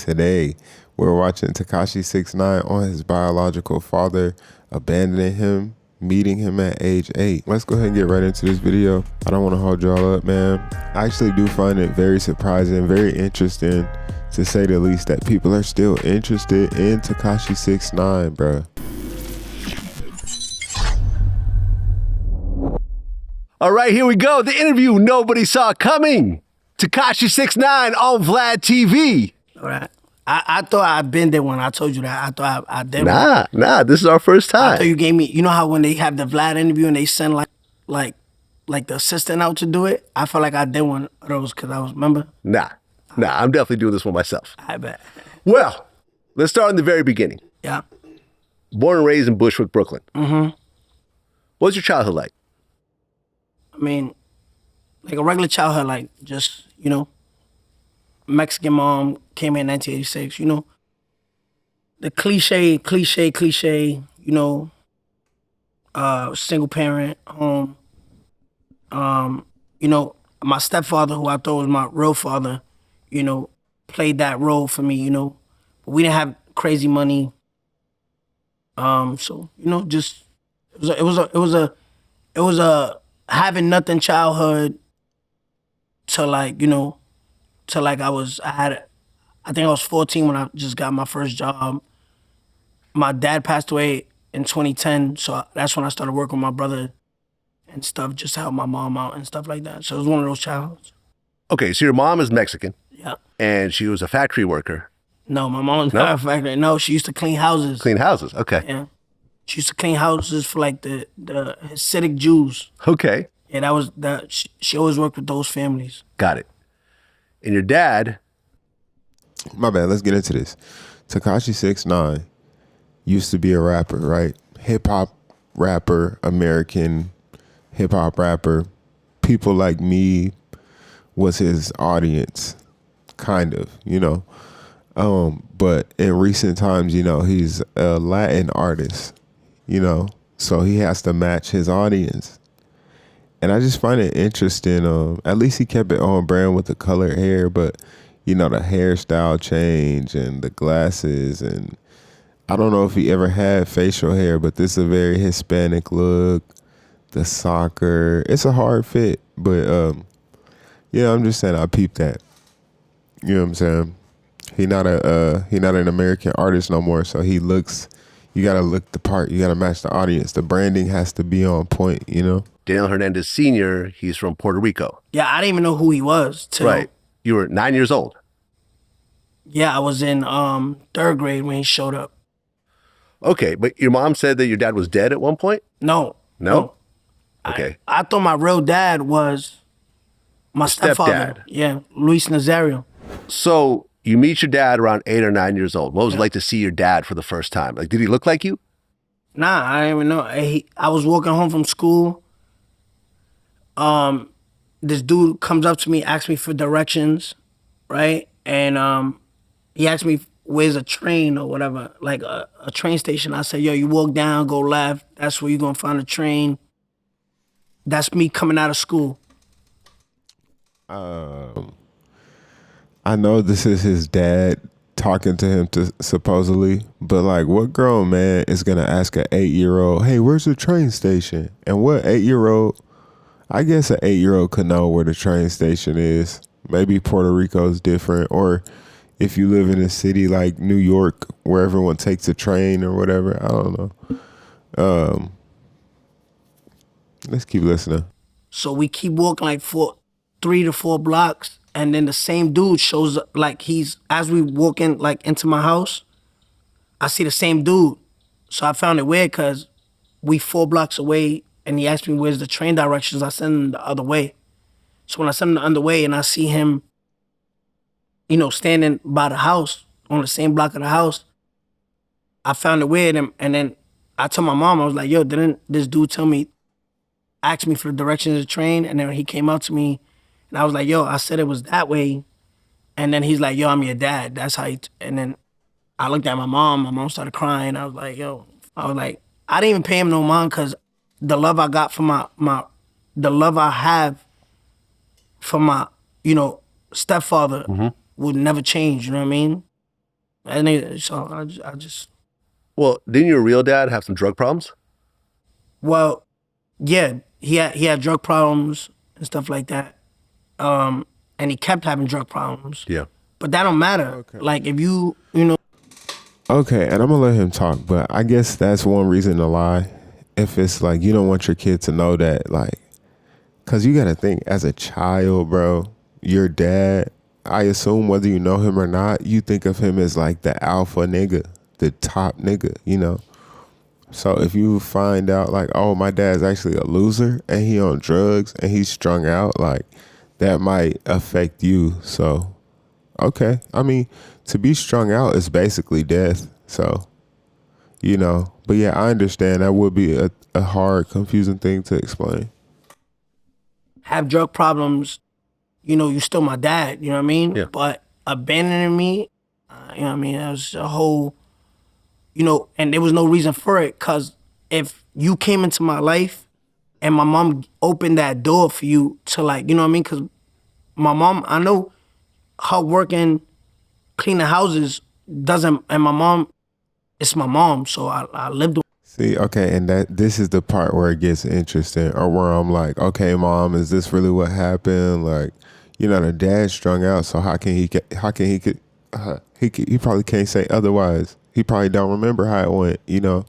Today, we're watching Tekashi 6ix9ine on his biological father abandoning him, meeting him at age 8. Let's go ahead and get right into this video. I don't want to hold y'all up, man. I actually do find it very surprising, very interesting, to say the least, that people are still interested in Tekashi 6ix9ine, bruh. All right, here we go. The interview nobody saw coming. Tekashi 6ix9ine on Vlad TV. All right. I thought I'd been there when I told you that. I thought I did one. Nah, this is our first time. I thought you gave me, you know how when they have the Vlad interview and they send like the assistant out to do it? I felt like I did one of those because I was, remember? Nah, I'm definitely doing this one myself. I bet. Well, let's start in the very beginning. Yeah. Born and raised in Bushwick, Brooklyn. Mm-hmm. What was your childhood like? I mean, like a regular childhood, like just, you know, Mexican mom came in 1986, you know. The cliche, you know, single parent home. You know, my stepfather, who I thought was my real father, you know, played that role for me, you know. But we didn't have crazy money. So, you know, just it was a having nothing childhood to like, you know, to like I think I was 14 when I just got my first job. My dad passed away in 2010, so that's when I started working with my brother and stuff, just to help my mom out and stuff like that. So it was one of those childhoods. Okay, so your mom is Mexican. Yeah. And she was a factory worker. No, my mom was not a factory. No, she used to clean houses. Clean houses, okay. Yeah. She used to clean houses for like the Hasidic Jews. Okay. Yeah, she always worked with those families. Got it. And your dad? My bad, let's get into this. Tekashi 6ix9ine used to be a rapper, right? Hip-hop rapper, American hip-hop rapper. People like me was his audience, kind of, you know. But in recent times, you know, he's a Latin artist, you know, so he has to match his audience. And I just find it interesting. At least he kept it on brand with the colored hair, but you know, the hairstyle change and the glasses, and I don't know if he ever had facial hair, but this is a very Hispanic look. The soccer, it's a hard fit, but yeah, I'm just saying I peeped that. You know what I'm saying? He not an American artist no more, so he looks. You gotta look the part. You gotta match the audience. The branding has to be on point. You know. Daniel Hernandez Sr., he's from Puerto Rico. Yeah, I didn't even know who he was till. Right. You were 9 years old. Yeah, I was in third grade when he showed up. Okay, but your mom said that your dad was dead at one point? No. Okay. I thought my real dad was my stepfather. Stepdad. Yeah, Luis Nazario. So you meet your dad around 8 or 9 years old. What was it like to see your dad for the first time? Like, did he look like you? Nah, I didn't even know. I was walking home from school. This dude comes up to me, asks me for directions, right? And he asked me, where's a train or whatever, like a train station. I said, yo, you walk down, go left. That's where you're going to find a train. That's me coming out of school. I know this is his dad talking to him supposedly, but like, what grown man is going to ask an 8-year-old, hey, where's the train station? And what 8-year-old, I guess an 8-year-old could know where the train station is. Maybe Puerto Rico is different, or if you live in a city like New York where everyone takes a train or whatever, I don't know. Let's keep listening. So we keep walking like 3 to 4 blocks, and then the same dude shows up, like as we walk in, like into my house, I see the same dude. So I found it weird because we 4 blocks away, and he asked me where's the train directions. I sent him the other way. So when I sent him the other way and I see him, you know, standing by the house, on the same block of the house, I found it weird. And then I told my mom, I was like, yo, didn't this dude ask me for the directions of the train? And then he came up to me and I was like, yo, I said it was that way. And then he's like, yo, I'm your dad. That's how and then I looked at my mom started crying. I was like, I didn't even pay him no mind because the love I got from the love I have for my, you know, stepfather would never change, you know what I mean? And so I just Well, didn't your real dad have some drug problems? well, yeah, he had drug problems and stuff like that. And he kept having drug problems. Yeah. But that don't matter. Okay. Like if you know. Okay, and I'm gonna let him talk, but I guess that's one reason to lie. If it's like you don't want your kid to know that, like, cause you gotta think as a child, bro, your dad, I assume whether you know him or not, you think of him as like the alpha nigga, the top nigga, you know? So if you find out like, oh, my dad's actually a loser and he on drugs and he's strung out, like that might affect you. So, okay. I mean, to be strung out is basically death. So, you know, but yeah, I understand that would be a hard, confusing thing to explain. Have drug problems, you know, you still my dad, you know what I mean? Yeah. But abandoning me, you know what I mean? That was a whole, you know, and there was no reason for it. Cause if you came into my life and my mom opened that door for you to like, you know what I mean? Cause my mom, I know her working, cleaning houses doesn't, and my mom, it's my mom. So I lived with. See, okay, and this is the part where it gets interesting, or where I'm like, okay, mom, is this really what happened? Like, you know, the dad's strung out, so how can he probably can't say otherwise. He probably don't remember how it went, you know.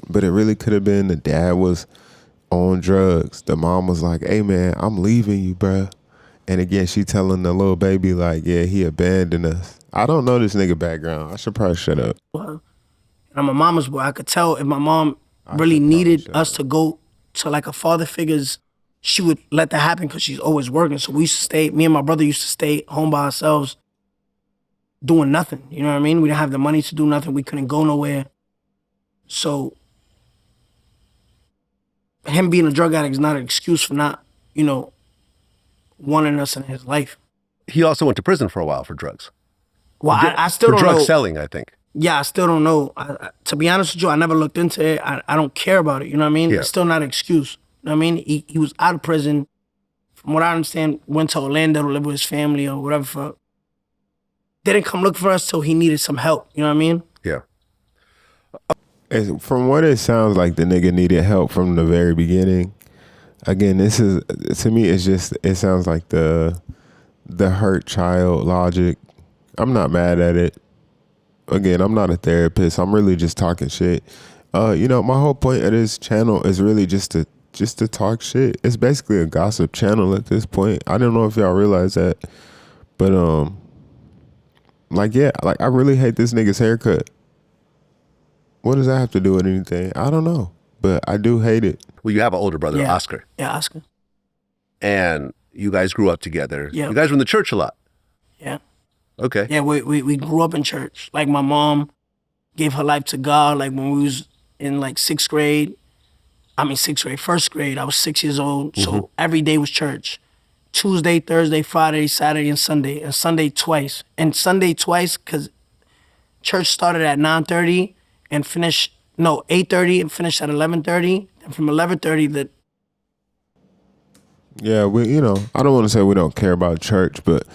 But it really could have been the dad was on drugs. The mom was like, hey man, I'm leaving you, bruh. And again, she telling the little baby like, yeah, he abandoned us. I don't know this nigga background. I should probably shut up. And I'm a mama's boy. I could tell if my mom really needed us to go to like a father figures, she would let that happen because she's always working. So we used to stay, me and my brother used to stay home by ourselves doing nothing. You know what I mean? We didn't have the money to do nothing. We couldn't go nowhere. So him being a drug addict is not an excuse for not, you know, wanting us in his life. He also went to prison for a while for drugs. Well, I still for don't drug know. selling, I think. Yeah, I still don't know. To be honest with you, I never looked into it. I don't care about it. You know what I mean? Yeah. It's still not an excuse. You know what I mean? He was out of prison. From what I understand, went to Orlando to live with his family or whatever. Fuck. Didn't come look for us till he needed some help. You know what I mean? Yeah. From what it sounds like, the nigga needed help from the very beginning. Again, this is, to me, it's just, it sounds like the hurt child logic. I'm not mad at it. Again, I'm not a therapist. I'm really just talking shit. You know, my whole point of this channel is really just to talk shit. It's basically a gossip channel at this point. I don't know if y'all realize that, but like, yeah, like I really hate this nigga's haircut. What does that have to do with anything? I don't know, but I do hate it. Well, you have an older brother, Yeah. Oscar, Yeah, Oscar. and you guys grew up together. Yeah. You guys were in the church a lot. Yeah. Okay. Yeah, we grew up in church. Like my mom gave her life to God like when we was in like first grade, I was 6 years old. So every day was church. Tuesday, Thursday, Friday, Saturday, and Sunday. And Sunday twice. And Sunday twice because church started at 9:30 and finished, 8:30 and finished at 11:30. And from 11:30, Yeah, I don't want to say we don't care about church, but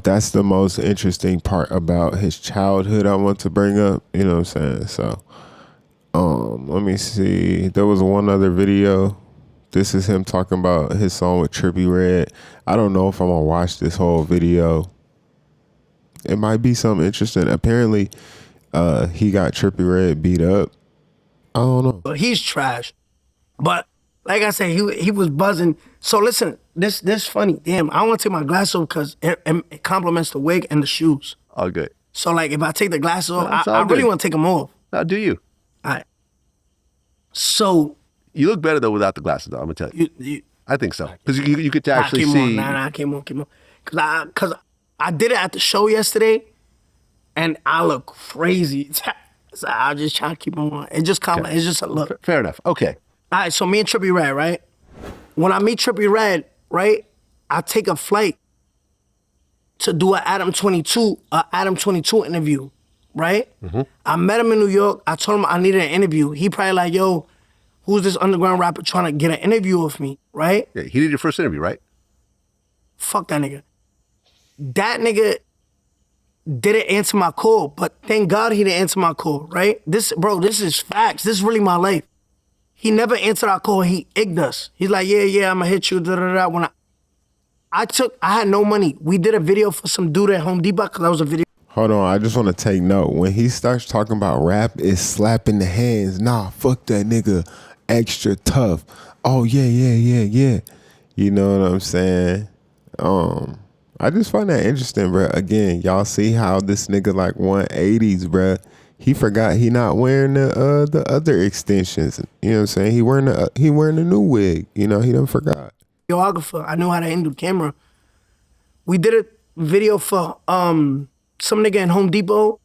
that's the most interesting part about his childhood I want to bring up, you know what I'm saying? So, let me see. There was one other video. This is him talking about his song with Trippie Redd. I don't know if I'm gonna watch this whole video. It might be something interesting. Apparently, he got Trippie Redd beat up. I don't know. but he's trash. But like I said, he was buzzing. So listen, this funny. Damn, I don't want to take my glasses off because it complements the wig and the shoes. All good. So like if I take the glasses off, That's I all really good. want to take them off. Now, do you? All right. So You look better though without the glasses. Though, I'm gonna tell you. you I think so because you get to actually keep 'em see. on. Nah, keep 'em on. Cause I did it at the show yesterday, and I look crazy. So I just try to keep them on. It's just it's just a look. Fair enough. Okay. All right, so me and Trippie Redd, right? When I meet Trippie Redd, right, I take a flight to do an Adam 22 interview, right? I met him in New York. I told him I needed an interview. He probably like, yo, who's this underground rapper trying to get an interview with me, right? Yeah, he did your first interview, right? Fuck that nigga. That nigga didn't answer my call, but thank God he didn't answer my call, right? This is facts. This is really my life. He never answered our call. He igged us. He's like, yeah, I'm gonna hit you. Da, da, da. When I had no money. We did a video for some dude at Home Depot because that was a video. Hold on, I just want to take note. When he starts talking about rap, it's slapping the hands. Nah, fuck that nigga. Extra tough. Oh, yeah. You know what I'm saying? I just find that interesting, bro. Again, y'all see how this nigga like 180s, bro. He forgot he not wearing the other extensions. You know what I'm saying? He wearing the new wig. You know, he done forgot. Videographer. I know how to handle camera. We did a video for some nigga in Home Depot,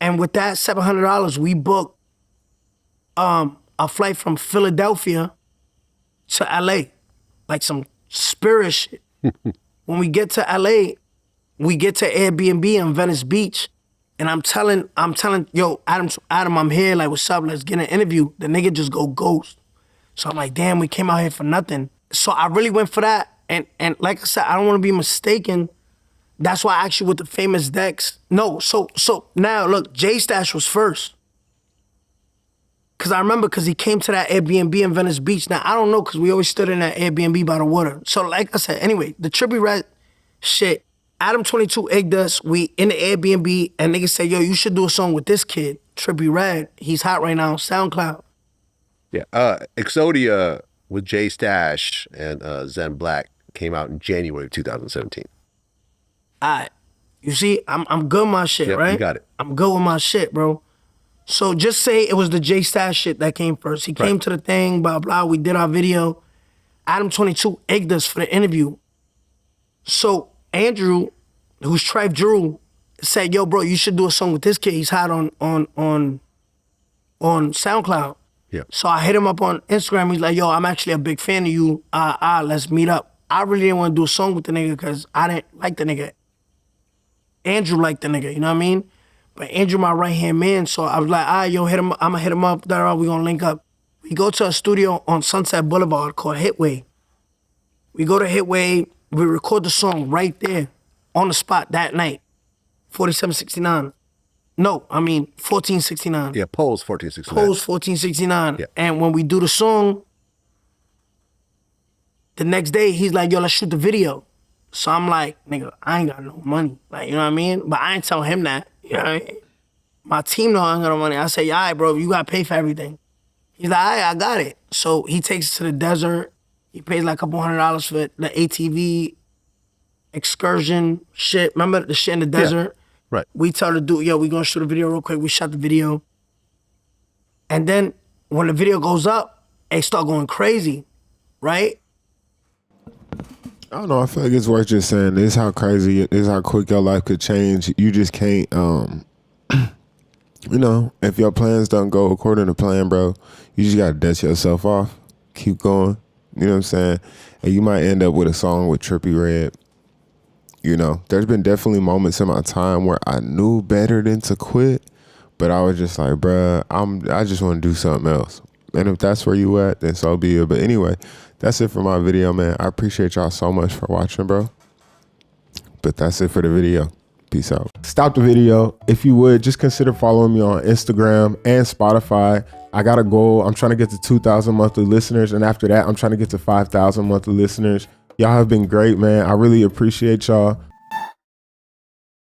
and with that $700, we booked a flight from Philadelphia to LA, like some spirit shit. When we get to LA, we get to Airbnb in Venice Beach, and I'm telling, yo, Adam, I'm here, like, what's up, let's get an interview. The nigga just go ghost. So I'm like, damn, we came out here for nothing. So I really went for that, and like I said, I don't want to be mistaken. That's why I asked you with the famous decks. No, so now, look, J Stash was first. Because I remember, because he came to that Airbnb in Venice Beach. Now, I don't know, because we always stood in that Airbnb by the water. So, like I said, anyway, the Trippie Redd shit, Adam 22 egged us. We in the Airbnb, and niggas say, yo, you should do a song with this kid, Trippie Redd. He's hot right now on SoundCloud. Yeah, Exodia with J Stash and Zen Black came out in January of 2017. All right. You see, I'm good with my shit, Yep, right? you got it. I'm good with my shit, bro. So just say it was the J Stash shit that came first. He came to the thing, blah, blah. We did our video. Adam 22 egged us for the interview. So Andrew, who's Trife Drew, said, yo, bro, you should do a song with this kid. He's hot on SoundCloud. Yeah. So I hit him up on Instagram. He's like, yo, I'm actually a big fan of you. Let's meet up. I really didn't want to do a song with the nigga because I didn't like the nigga. Andrew liked the nigga, you know what I mean? But Andrew my right-hand man, so I was like, all right, yo, hit him. I'm gonna hit him up, we gonna link up. We go to a studio on Sunset Boulevard called Hitway. We go to Hitway, we record the song right there, on the spot that night, 4769. No, I mean 1469. Yeah, Poles 1469. Post 1469. Yeah. And when we do the song, the next day, he's like, yo, let's shoot the video. So I'm like, nigga, I ain't got no money. Like, you know what I mean? But I ain't tell him that. You know what I mean? My team know I ain't got no money. I say, all right, bro, you gotta pay for everything. He's like, all right, I got it. So he takes us to the desert. He pays like a couple $100 for the ATV excursion shit. Remember the shit in the desert? Yeah, right. We tell the dude, yo, we gonna shoot a video real quick. We shot the video. And then when the video goes up, they start going crazy, right? I don't know. I feel like it's worth just saying this is how crazy, this is how quick your life could change. You just can't, you know, if your plans don't go according to plan, bro, you just got to dust yourself off. Keep going. You know what I'm saying? And you might end up with a song with Trippie Redd. You know, there's been definitely moments in my time where I knew better than to quit, but I was just like, bruh, I just want to do something else. And if that's where you at, then so be it. But anyway, that's it for my video, man. I appreciate y'all so much for watching, bro. But that's it for the video. Peace out. Stop the video. If you would, just consider following me on Instagram and Spotify. I got a goal. I'm trying to get to 2,000 monthly listeners. And after that, I'm trying to get to 5,000 monthly listeners. Y'all have been great, man. I really appreciate y'all.